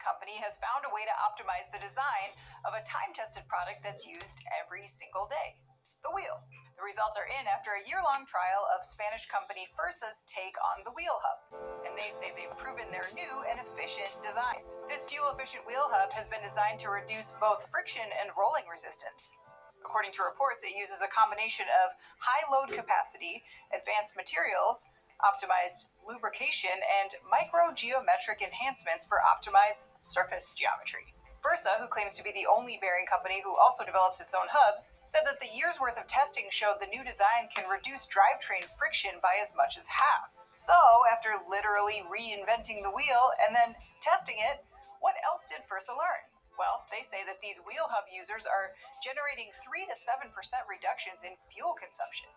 company has found a way to optimize the design of a time-tested product that's used every single day: the wheel. The results are in after a year-long trial of Spanish company Fursa's take on the wheel hub, and they say they've proven their new and efficient design. This fuel-efficient wheel hub has been designed to reduce both friction and rolling resistance. According to reports, it uses a combination of high load capacity, advanced materials, optimized lubrication, and microgeometric enhancements for optimized surface geometry. Fursa, who claims to be the only bearing company who also develops its own hubs, said that the year's worth of testing showed the new design can reduce drivetrain friction by as much as half. So, after literally reinventing the wheel and then testing it, what else did Fursa learn? Well, they say that these wheel hub users are generating 3 to 7% reductions in fuel consumption,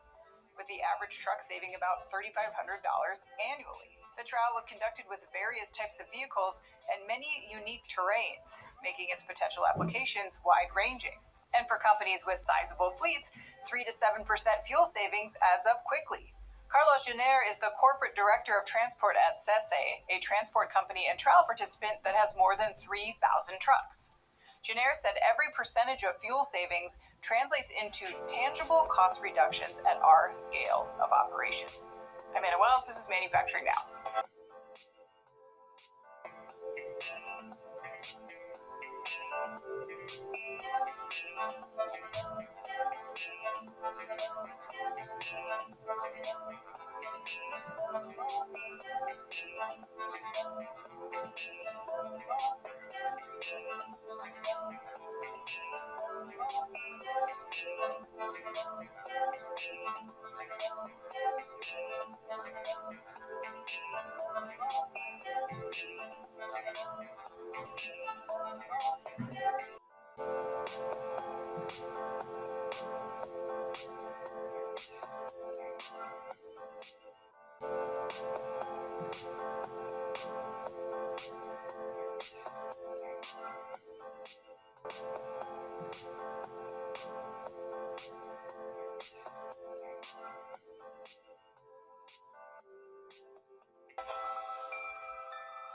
with the average truck saving about $3,500 annually. The trial was conducted with various types of vehicles and many unique terrains, making its potential applications wide-ranging. And for companies with sizable fleets, 3 to 7% fuel savings adds up quickly. Carlos Jenner is the corporate director of transport at Cese, a transport company and trial participant that has more than 3,000 trucks. Jenner said every percentage of fuel savings translates into tangible cost reductions at our scale of operations. I'm Anna Wells, this is Manufacturing Now.